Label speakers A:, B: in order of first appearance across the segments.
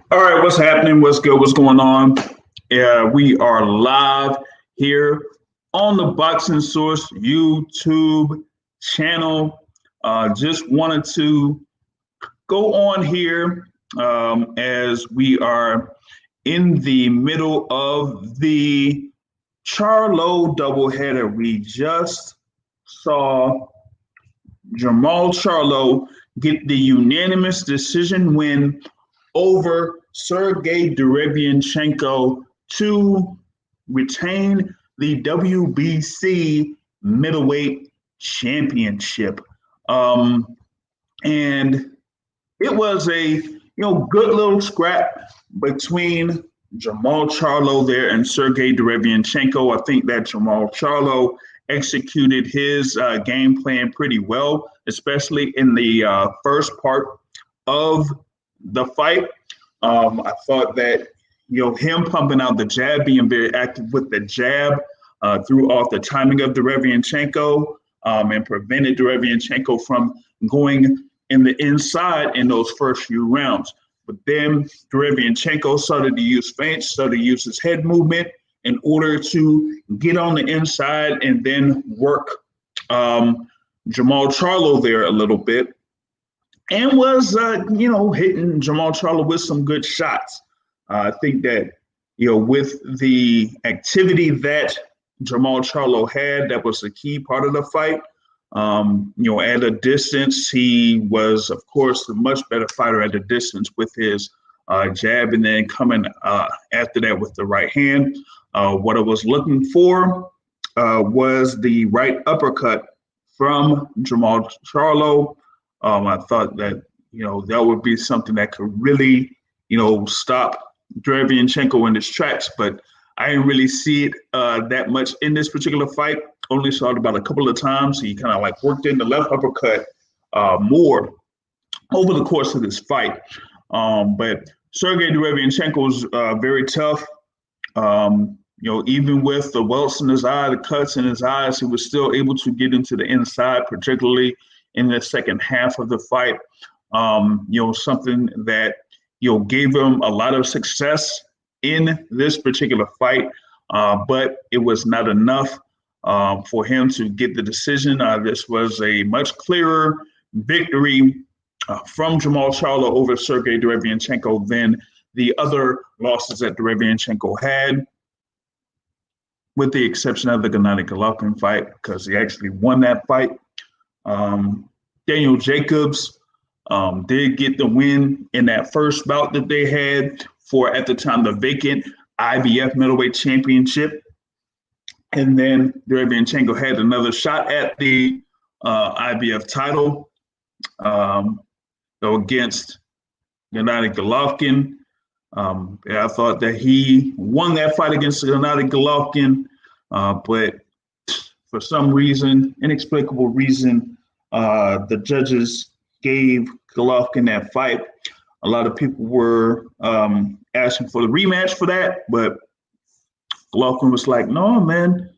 A: All right, what's happening? What's good? What's going on? We are live here on the Boxing Source YouTube channel. Just wanted to go on here as we are in the middle of the Charlo doubleheader. We just saw Jamal Charlo get the unanimous decision win over Derevyanchenko to retain the WBC middleweight championship. And it was a good little scrap between Jamal Charlo there and Derevyanchenko. I think that Jamal Charlo executed his game plan pretty well, especially in the first part of the fight. I thought that him pumping out the jab, being very active with the jab, threw off the timing of Derevyanchenko and prevented Derevyanchenko from going in the inside in those first few rounds. But then Derevyanchenko started to use feints, started to use his head movement in order to get on the inside and then work Jamal Charlo there a little bit. And was, hitting Jamal Charlo with some good shots. I think that, with the activity that Jamal Charlo had, that was a key part of the fight. At a distance, he was, of course, a much better fighter at a distance with his jab and then coming after that with the right hand. What I was looking for was the right uppercut from Jamal Charlo. I thought that, that would be something that could really, stop Derevyanchenko in his tracks, but I didn't really see it that much in this particular fight. Only saw it about a couple of times. He kind of worked in the left uppercut more over the course of this fight. But Derevyanchenko was very tough. Even with the welts in his eye, the cuts in his eyes, he was still able to get into the inside, particularly in the second half of the fight. Something that, gave him a lot of success in this particular fight, but it was not enough for him to get the decision. This was a much clearer victory from Jamal Charlo over Derevyanchenko than the other losses that Derevyanchenko had, with the exception of the Gennady Golovkin fight, because he actually won that fight. Daniel Jacobs did get the win in that first bout that they had for, at the time, the vacant IBF middleweight championship. And then Derevyanchenko had another shot at the IBF title against Gennady Golovkin. I thought that he won that fight against Gennady Golovkin, but for some reason, inexplicable reason, the judges gave Golovkin that fight. A lot of people were asking for the rematch for that, but Golovkin was like, "No, man,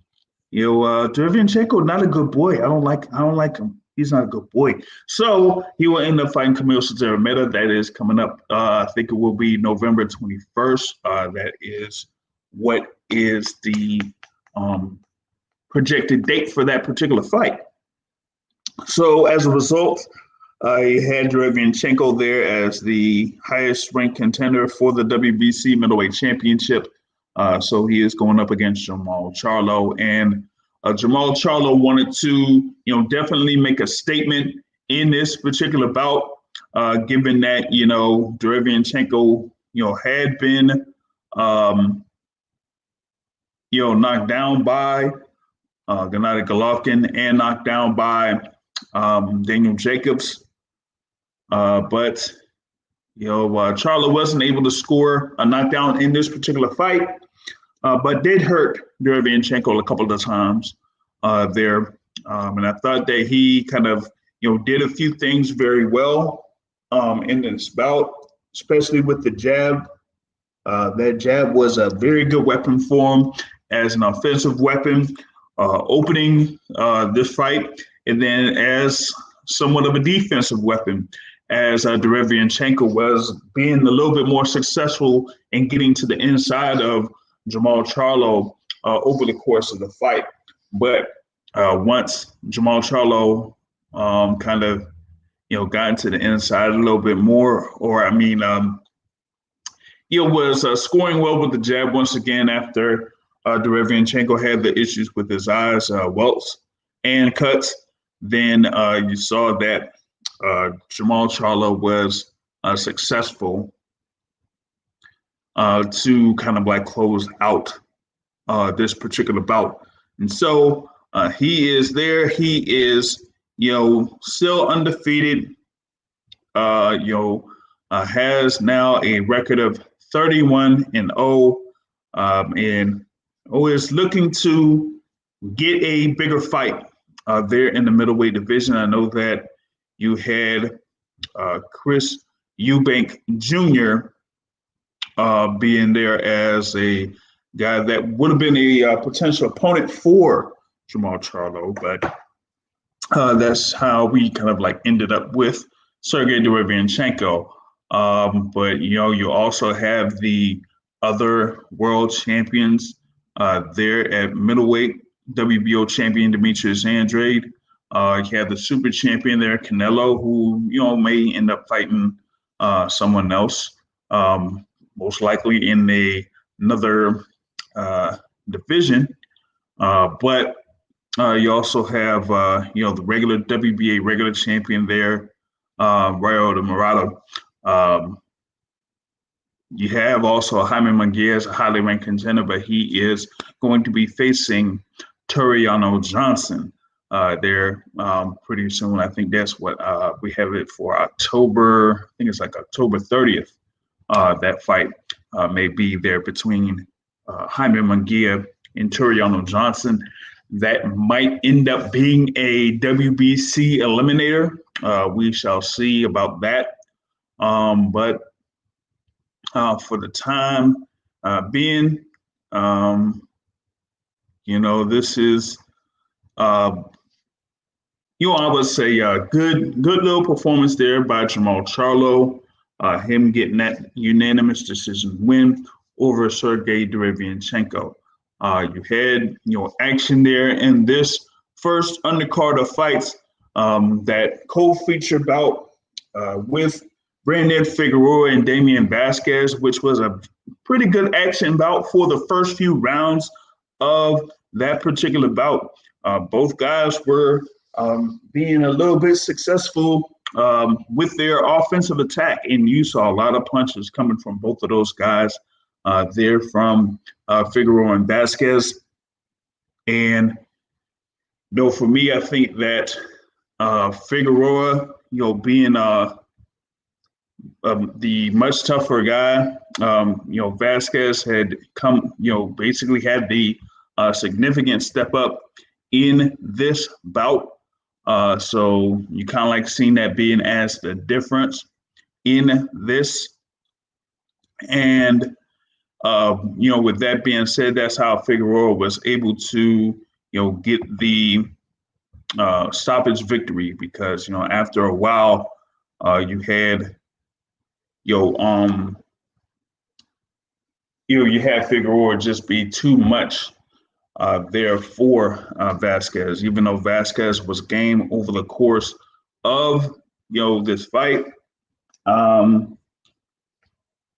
A: Derevyanchenko not a good boy. I don't like him. He's not a good boy." So he will end up fighting Kamil Szeremeta. That is coming up. I think it will be November 21st. That is what is the projected date for that particular fight. So as a result, I had Derevyanchenko there as the highest ranked contender for the WBC middleweight championship. So he is going up against Jamal Charlo, and Jamal Charlo wanted to, definitely make a statement in this particular bout, given that, Derevyanchenko, had been, knocked down by Gennady Golovkin and knocked down by Daniel Jacobs. But Charlo wasn't able to score a knockdown in this particular fight, but did hurt Derevyanchenko a couple of times there. And I thought that he kind of, did a few things very well in this bout, especially with the jab. That jab was a very good weapon for him as an offensive weapon, opening this fight, and then as somewhat of a defensive weapon as Derevyanchenko was being a little bit more successful in getting to the inside of Jamal Charlo over the course of the fight. But once Jamal Charlo kind of got into the inside a little bit more, or was scoring well with the jab once again after Derevyanchenko had the issues with his eyes, welts and cuts. Then you saw that Jamal Charlo was successful to kind of like close out this particular bout. And so he is there. He is, still undefeated. Has now a record of 31-0, and is looking to get a bigger fight there in the middleweight division. I know that you had Chris Eubank Jr. Being there as a guy that would have been a potential opponent for Jamal Charlo, but that's how we kind of like ended up with Sergey Derevyanchenko. But you also have the other world champions there at middleweight, WBO champion Demetrius Andrade. You have the super champion there, Canelo, who may end up fighting someone else, most likely in another division. But you also have the regular WBA regular champion there, Rayo de Murata. You have also Jaime Munguia, a highly ranked contender, but he is going to be facing Toriano Johnson there pretty soon. I think that's what we have it for October. I think it's like October 30th. That fight may be there between Jaime Munguia and Toriano Johnson. That might end up being a WBC eliminator. We shall see about that. But for the time being, this is, I would say a good little performance there by Jamal Charlo. Him getting that unanimous decision win over Sergey Derevyanchenko. You had action there in this first undercard of fights, that co-feature bout with Brandon Figueroa and Damian Vasquez, which was a pretty good action bout for the first few rounds of that particular bout. Both guys were being a little bit successful with their offensive attack, and you saw a lot of punches coming from both of those guys there from Figueroa and Vasquez. And for me, I think that Figueroa, being the much tougher guy, Vasquez had come, basically had the significant step up in this bout. So you kind of like seeing that being as the difference in this. And, with that being said, that's how Figueroa was able to, get the stoppage victory, because, after a while, you had, you had Figueroa just be too much there for Vasquez, even though Vasquez was game over the course of, this fight.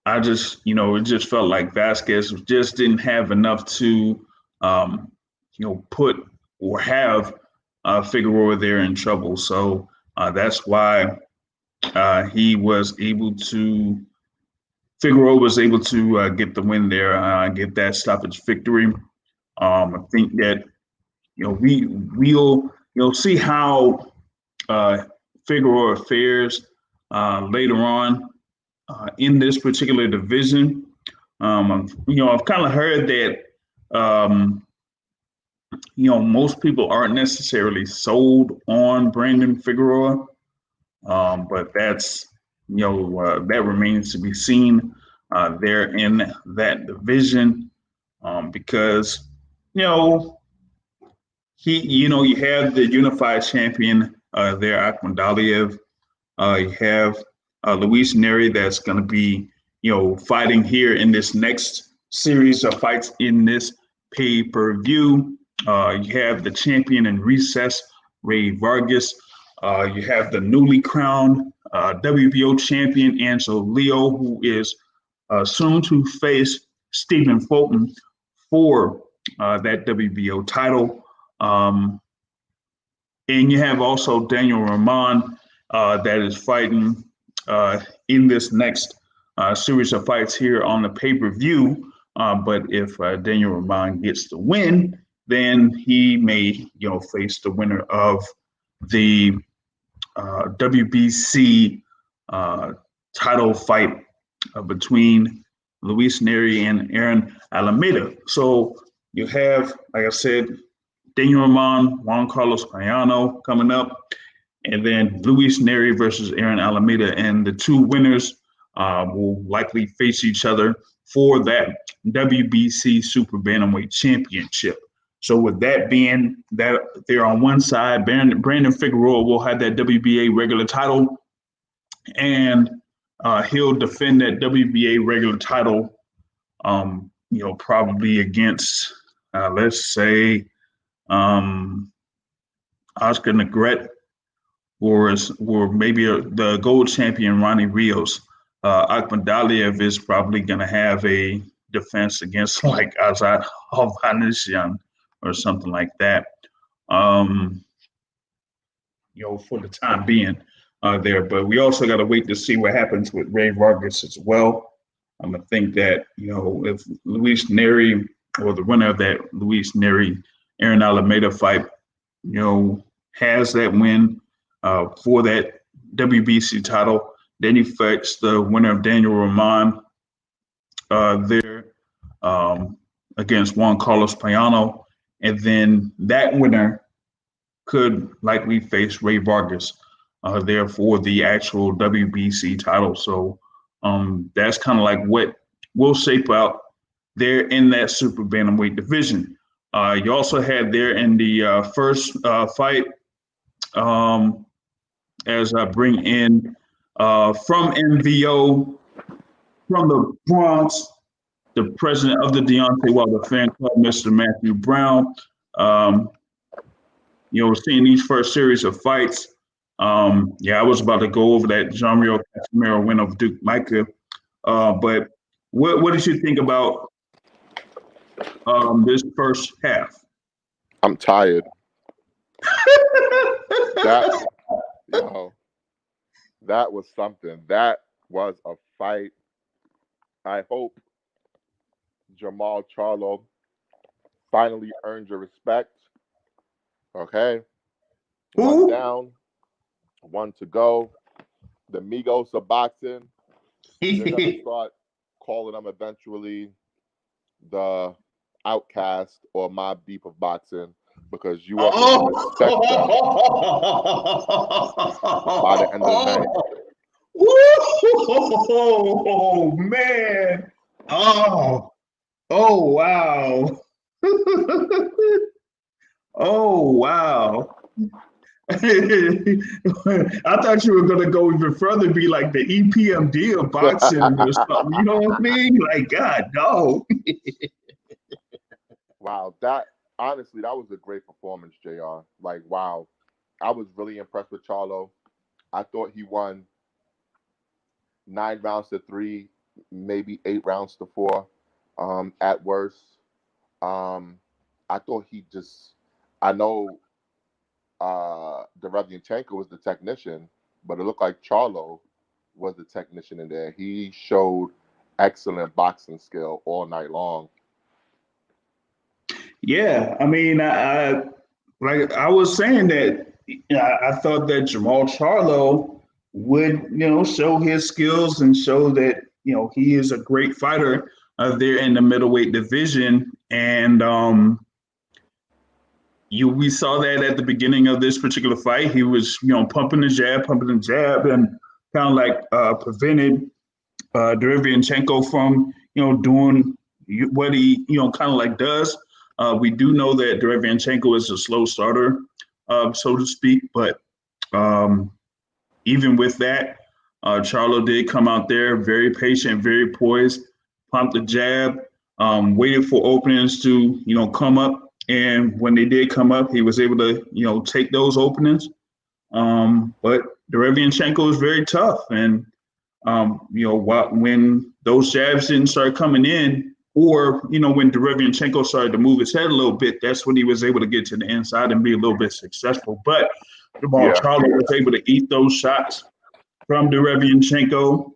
A: I just, it just felt like Vasquez just didn't have enough to, put or have Figueroa there in trouble. So that's why Figueroa was able to get the win there, get that stoppage victory. I think that, we'll see how Figueroa fares later on in this particular division. I've kind of heard that, most people aren't necessarily sold on Brandon Figueroa, but that's, that remains to be seen there in that division, because, you have the unified champion there, Akhmadaliev, You have Luis Neri that's going to be, fighting here in this next series of fights in this pay-per-view. You have the champion in recess, Ray Vargas. You have the newly crowned WBO champion, Angelo Leo, who is soon to face Stephen Fulton for that WBO title. And you have also Daniel Rahman that is fighting in this next series of fights here on the pay-per-view. But if Daniel Rahman gets the win, then he may, face the winner of the WBC title fight between Luis Neri and Aaron Alameda. So you have, like I said, Daniel Rahman, Juan Carlos Payano coming up, and then Luis Neri versus Aaron Alameda. And the two winners will likely face each other for that WBC Super Bantamweight Championship. So with that being that they're on one side, Brandon Figueroa will have that WBA regular title, and he'll defend that WBA regular title, probably against, let's say, Oscar Negret, or maybe the gold champion Ronnie Rios. Akhmadaliev is probably going to have a defense against like Azad Hovhannisyan or something like that. For the time being there. But we also got to wait to see what happens with Ray Vargas as well. I think that, if Luis Neri, or the winner of that Luis Neri Aaron Alameda fight, has that win for that WBC title, then he fights the winner of Daniel Rahman there against Juan Carlos Payano, and then that winner could likely face Ray Vargas there for the actual WBC title. So that's kind of like what will shape out there in that super bantamweight division. You also had there in the first fight, as I bring in from MVO, from the Bronx, the president of the Deontay Wilder fan club, Mr. Matthew Brown. Seeing these first series of fights, I was about to go over that Jean-Rio Casimiro win of Duke Micah. But what did you think about this first half?
B: I'm tired. That was something. That was a fight. I hope Jamal Charlo finally earned your respect. Okay. One down, one to go. The Migos of boxing. They're going to start calling them eventually the Outcast or Mobb Deep of boxing, because you are going to respect them by the end of the night.
A: Oh, man. Oh, wow. Oh, wow. I thought you were going to go even further, be like the EPMD of boxing or something. You know what I mean? Like, God, no.
B: Wow, that was a great performance, JR. Like, wow. I was really impressed with Charlo. I thought he won 9 rounds to 3, maybe 8 rounds to 4 at worst. I thought I know Derevyanchenko was the technician, but it looked like Charlo was the technician in there. He showed excellent boxing skill all night long.
A: Yeah, I mean, I like I was saying that I thought that Jamal Charlo would, show his skills and show that, he is a great fighter there in the middleweight division. And we saw that at the beginning of this particular fight. He was, pumping the jab, and kind of like prevented Derevyanchenko from, doing what he, kind of like does. We do know that Derevyanchenko is a slow starter, so to speak, but even with that, Charlo did come out there very patient, very poised, pumped the jab, waited for openings to, come up. And when they did come up, he was able to, take those openings. But Derevyanchenko is very tough. And, when those jabs didn't start coming in, or, when Derevyanchenko started to move his head a little bit, that's when he was able to get to the inside and be a little bit successful. But Jamal Charlo was able to eat those shots from Derevyanchenko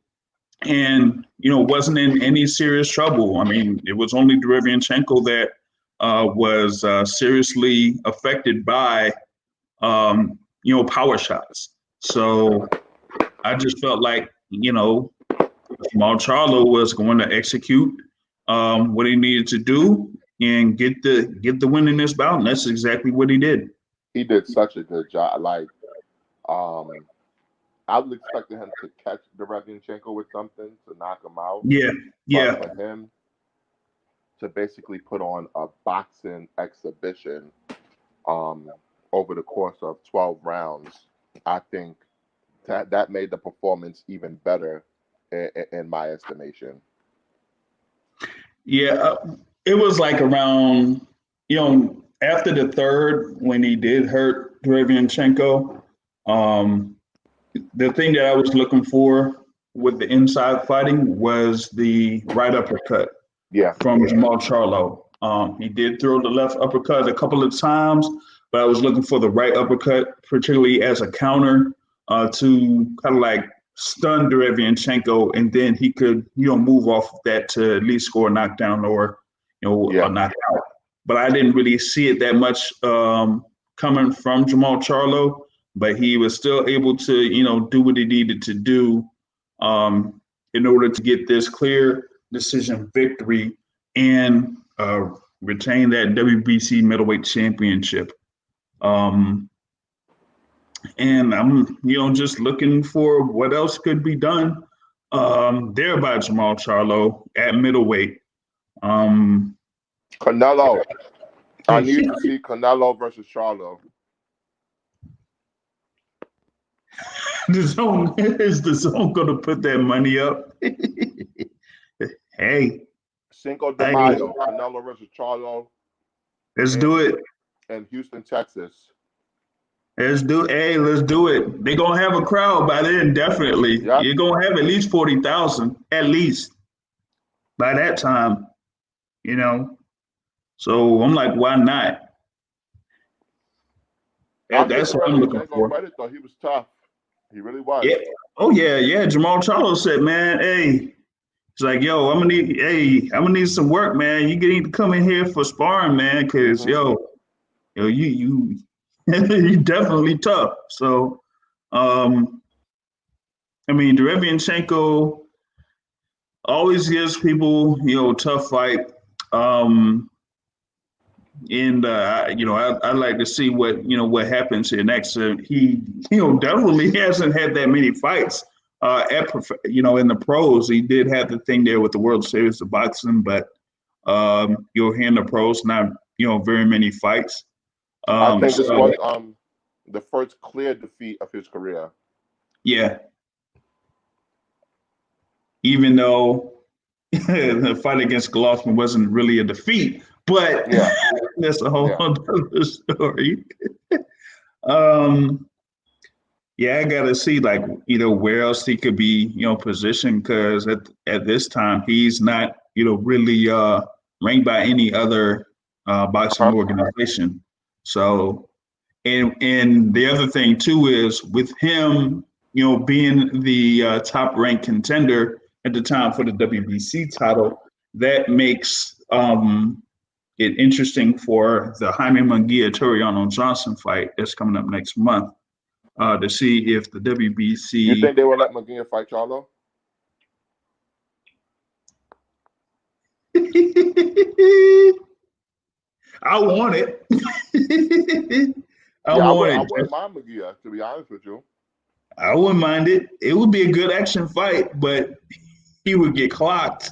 A: and, wasn't in any serious trouble. I mean, it was only Derevyanchenko that was seriously affected by, power shots. So I just felt like, Jamal Charlo was going to execute what he needed to do and get the win in this bout, and that's exactly what he did.
B: He did such a good job. Like, I was expecting him to catch Derevyanchenko with something to knock him out.
A: Yeah.
B: But for him to basically put on a boxing exhibition over the course of 12 rounds, I think that made the performance even better in my estimation.
A: Yeah, it was like around, after the third, when he did hurt Derevyanchenko, the thing that I was looking for with the inside fighting was the right uppercut from Jamal Charlo. He did throw the left uppercut a couple of times, but I was looking for the right uppercut, particularly as a counter to kind of like stun Derevyanchenko, and then he could, move off of that to at least score a knockdown or, a knockout. But I didn't really see it that much coming from Jamal Charlo, but he was still able to, do what he needed to do in order to get this clear decision victory and retain that WBC middleweight championship. And I'm, just looking for what else could be done there by Jamal Charlo at middleweight.
B: Canelo. I need to see Canelo versus Charlo.
A: Is the zone going to put that money up? Hey.
B: Cinco de Mayo, Canelo versus Charlo.
A: Let's do it.
B: In Houston, Texas.
A: Let's do it. They're going to have a crowd by then, definitely. Yep. You're going to have at least 40,000, at least, by that time, So I'm like, why not? That's what I'm looking for.
B: Credit, though. He was tough. He really was.
A: Yeah. Oh, yeah. Jamal Charlo said, man, hey, it's like, yo, I'm gonna need some work, man. You need to come in here for sparring, man, because you you're definitely tough. So, Derevyanchenko always gives people, a tough fight. And I'd like to see what happens here next. He definitely hasn't had that many fights in the pros. He did have the thing there with the World Series of Boxing, but you'll hear in the pros not very many fights.
B: I think this was the first clear defeat of his career.
A: Yeah. Even though the fight against Golovkin wasn't really a defeat, but that's a whole other story. I got to see where else he could be, positioned, because at this time he's not, really ranked by any other boxing organization. So, and the other thing too is with him, being the top ranked contender at the time for the WBC title, that makes it interesting for the Jaime Munguia-Toriano Johnson fight that's coming up next month to see if the WBC.
B: You think they will let Munguia fight Charlo?
A: I want it. I
B: wouldn't mind Munguia, to be honest with you.
A: I wouldn't mind it. It would be a good action fight, but he would get clocked.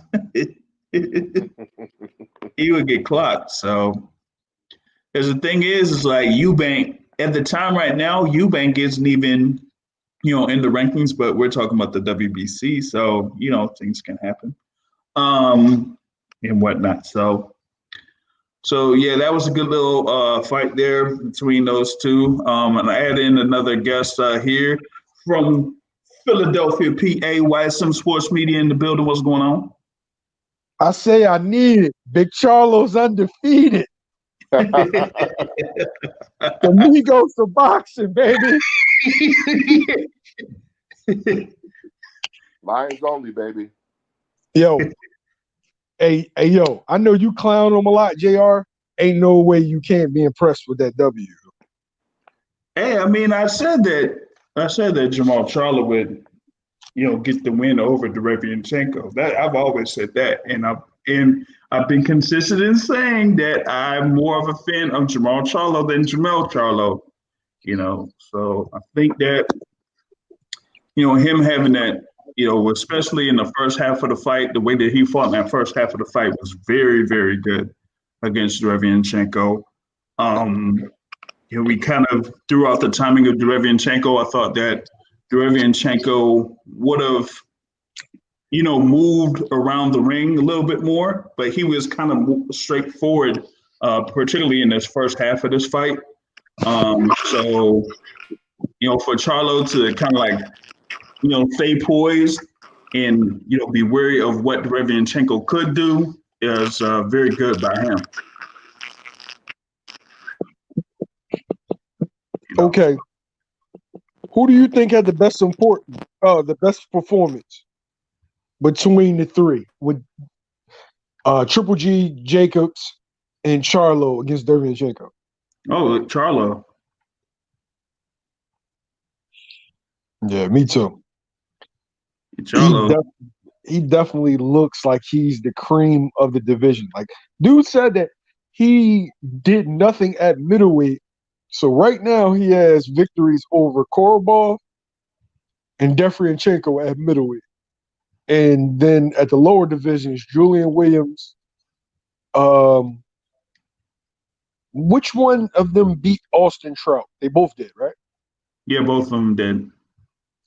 A: He would get clocked. So, because the thing is like Eubank at the time right now, Eubank isn't even in the rankings, but we're talking about the WBC, so things can happen, and whatnot. So yeah, that was a good little fight there between those two. And I add in another guest here from Philadelphia, PA. YSM Sports Media in the building. What's going on?
C: I say I need it. Big Charlo's undefeated. The Migos for boxing, baby.
B: Lions only, baby.
C: Yo, yo, I know you clown them a lot, JR. Ain't no way you can't be impressed with that W.
A: Hey, I mean, I said that Jamal Charlo would, get the win over Derevyanchenko. That I've always said that, and I've been consistent in saying that I'm more of a fan of Jamal Charlo than Jamel Charlo. So I think that him having that, especially in the first half of the fight, the way that he fought in that first half of the fight was very, very good against Derevyanchenko. We kind of threw out the timing of Derevyanchenko. I thought that Derevyanchenko would have, moved around the ring a little bit more, but he was kind of straightforward, particularly in this first half of this fight. So, for Charlo to kind of like, stay poised and, be wary of what Derevyanchenko could do is very good by him.
C: Okay. Who do you think had the best performance between the three with Triple G, Jacobs, and Charlo against Derevyanchenko?
A: Oh, Charlo.
C: Yeah, me too.
A: Charlo.
C: He definitely looks like he's the cream of the division. Like, dude said that he did nothing at middleweight. So right now he has victories over Korobov and Derevyanchenko at middleweight. And then at the lower divisions, Julian Williams. Which one of them beat Austin Trout? They both did, right?
A: Yeah, both of them did.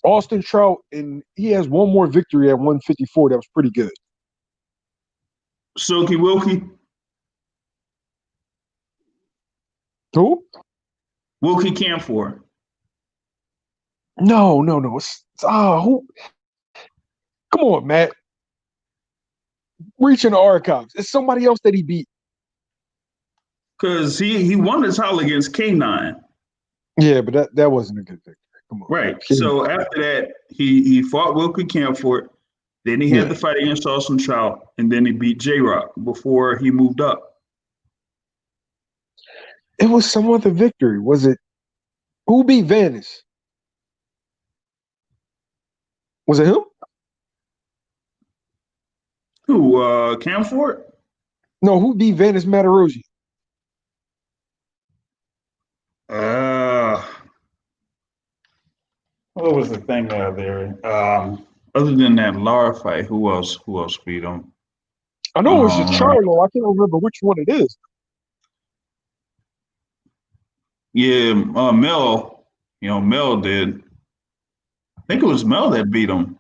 C: Austin Trout, and he has one more victory at 154. That was pretty good.
A: Silky Wilkie.
C: Who?
A: Wilkie Camphor.
C: No. Who? Come on, Matt. Reaching the archives. It's somebody else that he beat.
A: Because he won the title against K9.
C: Yeah, but that wasn't a good victory. Come on.
A: Right. So after that, he fought Wilkie Camphor. Then he had the fight against Austin Trout, and then he beat J-Rock before he moved up.
C: It was some other victory. Was it? Who beat Vanis? Was it him?
A: Who? Camphor?
C: No, who beat Vanis Matarazzi?
A: What was the thing there? Other than that Lara fight, who else beat him?
C: I know it was just Charlo. I can't remember which one it is.
A: Yeah, Mel. Mel did. I think it was Mel that beat him.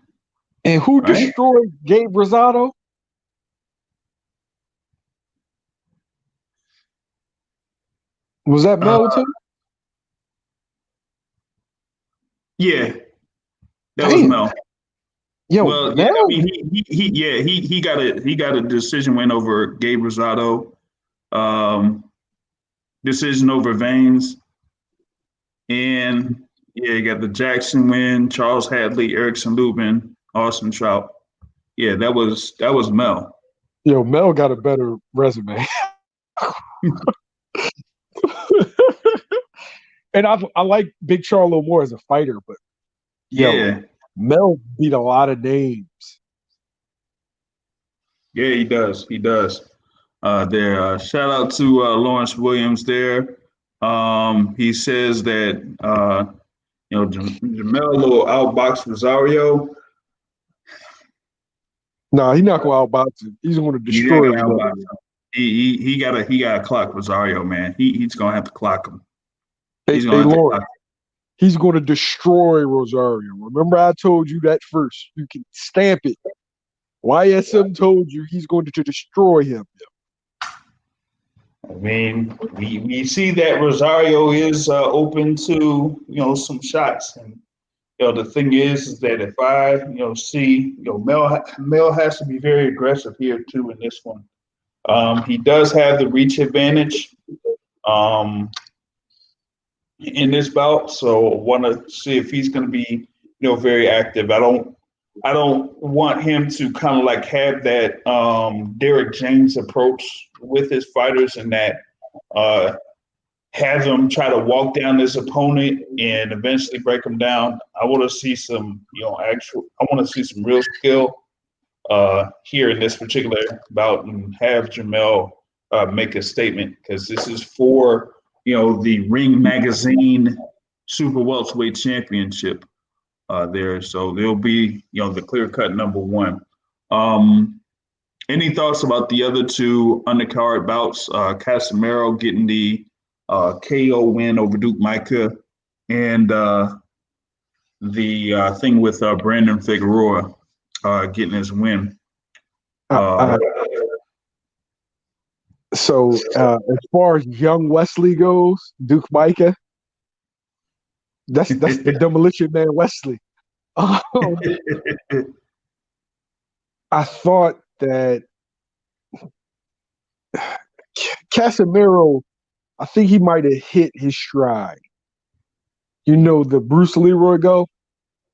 C: And who destroyed Gabe Rosado? Was that Mel too?
A: Yeah, that was Mel.
C: Yo,
A: well,
C: Mel?
A: Yeah, I mean, he got a decision win over Gabe Rosado, decision over Vanes, and he got the Jackson win, Charles Hadley, Erickson Lubin, Austin Trout. Yeah, that was Mel.
C: Yo, Mel got a better resume. And I like Big Charlo more as a fighter, but Mel beat a lot of names.
A: Yeah, he does. He does. Shout out to Lawrence Williams there. He says that Jamel will outbox Rosario.
C: No, he's not going to outbox him. He's going to destroy him.
A: He got to clock Rosario, man. He's going to have to clock him.
C: Hey, Lawrence, he's going to destroy Rosario. Remember, I told you that first. You can stamp it. YSM told you he's going to destroy him.
A: I mean, we see that Rosario is open to some shots, and the thing is that if I see Mel has to be very aggressive here too in this one. He does have the reach advantage in this bout, so want to see if he's going to be very active. I don't want him to kind of like have that Derek James approach with his fighters, and that have him try to walk down his opponent and eventually break him down. I want to see some I want to see some real skill here in this particular bout, and have Jamel make a statement, because this is for the Ring Magazine Super Welterweight Championship there. So they'll be the clear cut number one. Any thoughts about the other two undercard bouts? Casimiro getting the KO win over Duke Micah, and the thing with Brandon Figueroa getting his win.
C: So as far as young Wesley goes, Duke Micah, that's the Demolition Man Wesley. I thought that Casimiro, I think he might have hit his stride. The Bruce Leroy go?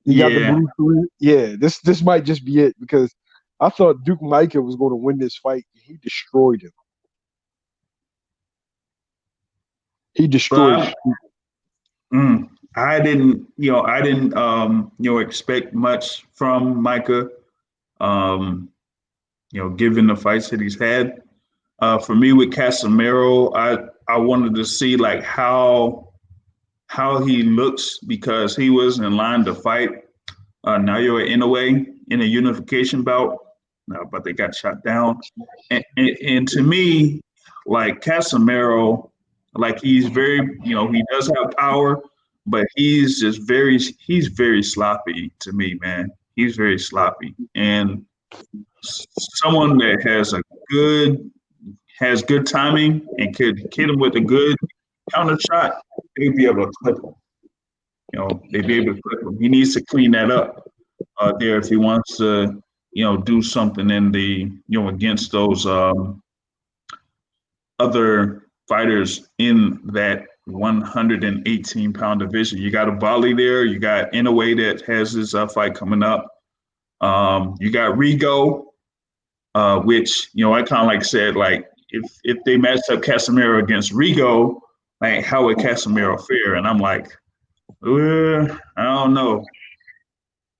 C: You got the Bruce Leroy? Yeah, this might just be it, because I thought Duke Micah was going to win this fight. He destroyed him. He destroyed him.
A: I didn't expect much from Micah, given the fights that he's had. For me with Casimiro, I wanted to see like how he looks, because he was in line to fight Naoya Inoue in a unification bout, but they got shot down. And to me, like Casimiro, like he's very, he does have power, but he's very sloppy to me, man. He's very sloppy, and someone that has good timing and could hit him with a good counter shot, they'd be able to clip him. They'd be able to clip him. He needs to clean that up there if he wants to, do something in the, against those other fighters in that 118-pound division. You got a Bali there. You got Inoue that has his fight coming up. You got Rigo, which, I kind of like said, like, if they matched up Casimiro against Rigo, like, how would Casimiro fare? And I'm like, I don't know.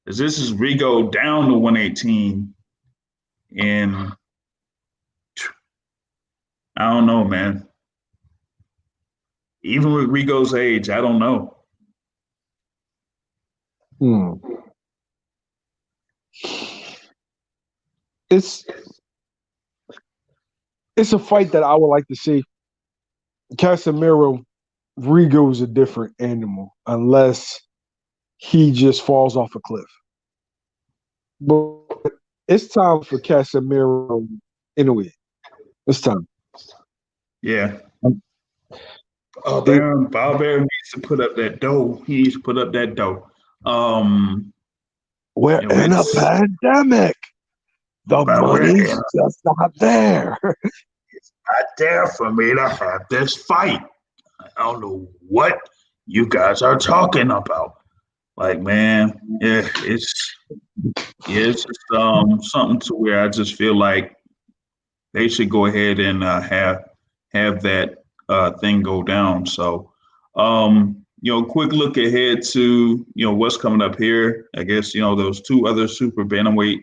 A: Because this is Rigo down to 118. And I don't know, man. Even with Rigo's age, I don't know.
C: It's a fight that I would like to see. Casimiro, Rigo's a different animal, unless he just falls off a cliff. But it's time for Casimiro Inoue. It's time.
A: Yeah. Bob Arum needs to put up that dough. He needs to put up that dough.
C: We're in a pandemic. The money's just not there.
A: It's not there for me to have this fight. I don't know what you guys are talking about. Like, man, it's just something to where I just feel like they should go ahead and have that thing go down. So, quick look ahead to what's coming up here. I guess those two other super bantamweight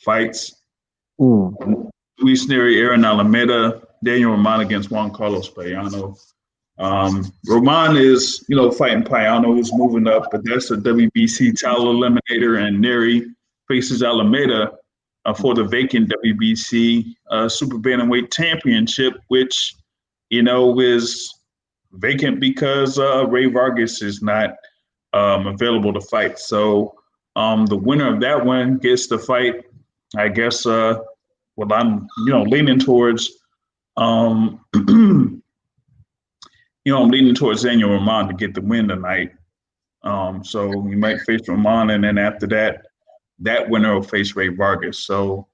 A: fights. Luis Neri, Aaron Alameda, Daniel Roman against Juan Carlos Payano. Roman is, fighting Payano, who's moving up, but that's a WBC title eliminator, and Neri faces Alameda for the vacant WBC Super Bantamweight Championship, which, is vacant because Ray Vargas is not available to fight. So the winner of that one gets to fight. I guess. Well, I'm leaning towards. I'm leaning towards Daniel Rahman to get the win tonight. So he might face Rahman, and then after that, that winner will face Ray Vargas. So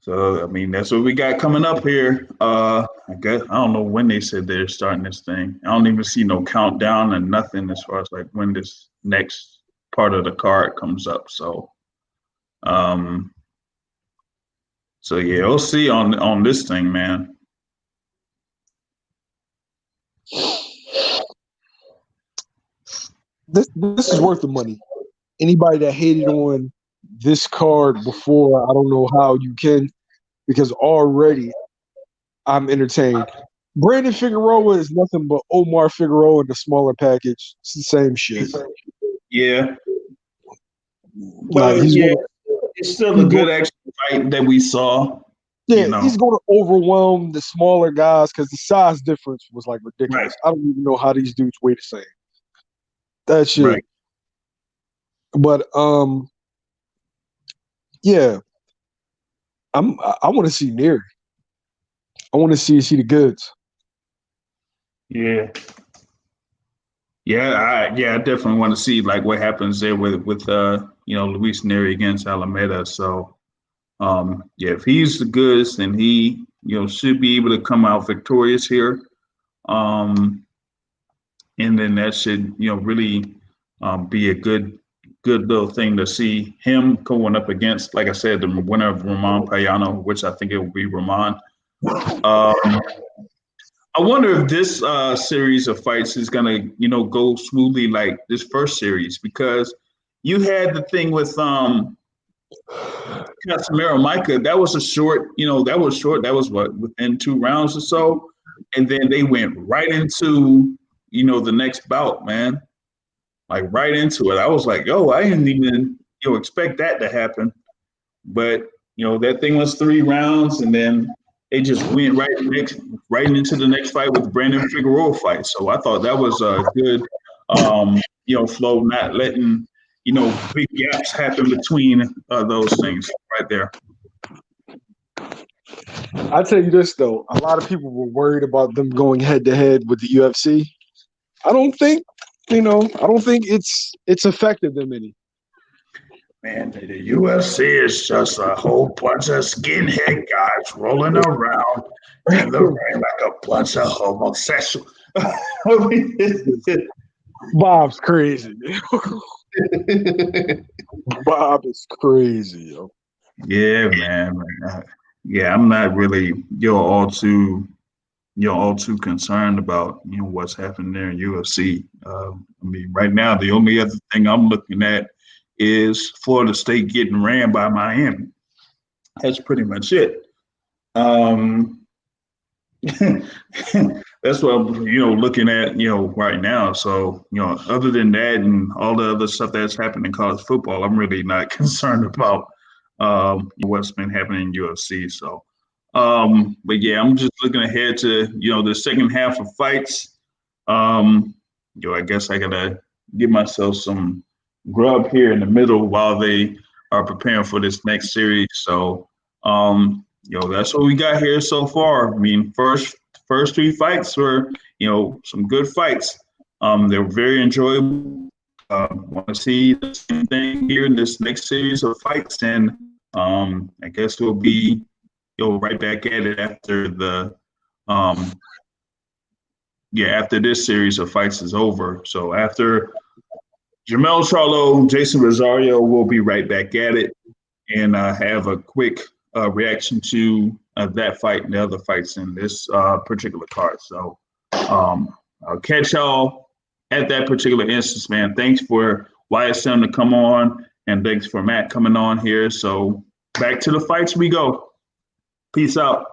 A: I mean, that's what we got coming up here. I guess I don't know when they said they're starting this thing. I don't even see no countdown and nothing as far as like when this next part of the card comes up. So yeah, we'll see on this thing, man.
C: This is worth the money. Anybody that hated on this card before, I don't know how you can, because already I'm entertained. Brandon Figueroa is nothing but Omar Figueroa in the smaller package. It's the same shit.
A: Yeah.
C: Like
A: it's still a good action fight that we saw.
C: Yeah, he's going to overwhelm the smaller guys because the size difference was like ridiculous. Right. I don't even know how these dudes weigh the same. That shit. Right. But yeah, I want to see Neary. I want to see the goods.
A: Yeah. I definitely want to see like what happens there with Luis Neary against Alameda. So if he's the goods, then he should be able to come out victorious here. And then that should really be a good little thing to see him going up against, like I said, the winner of Ramon Payano, which I think it will be Ramon. I wonder if this series of fights is gonna go smoothly like this first series, because you had the thing with Casimiro Micah. That was short. That was what, within 2 rounds or so, and then they went right into the next bout, man. Like right into it. I was like, yo, I didn't even expect that to happen. But that thing was 3 rounds, and then they just went right into the next fight with Brandon Figueroa fight. So I thought that was a good flow, not letting big gaps happen between those things right there.
C: I'll tell you this though, a lot of people were worried about them going head to head with the UFC. I don't think it's affected them any.
A: Man, the UFC is just a whole bunch of skinhead guys rolling around in the ring like a bunch of homosexuals.
C: Bob's crazy. Bob is crazy, yo.
A: Yeah, man. Yeah, I'm not really all too concerned about what's happening there in UFC. I mean, right now the only other thing I'm looking at is Florida State getting ran by Miami. That's pretty much it. That's what I'm looking at right now. So other than that and all the other stuff that's happening in college football, I'm really not concerned about what's been happening in UFC. So but yeah, I'm just looking ahead to the second half of fights. I guess I gotta give myself some grub here in the middle while they are preparing for this next series. So that's what we got here so far. I mean, first 3 fights were some good fights. They were very enjoyable. Want to see the same thing here in this next series of fights, and I guess we'll be right back at it after the after this series of fights is over. So after Jermell Charlo, Jason Rosario will be right back at it and have a quick reaction to that fight and the other fights in this particular card. So I'll catch y'all at that particular instance, man. Thanks for YSM to come on, and thanks for Matt coming on here. So back to the fights we go. Peace out.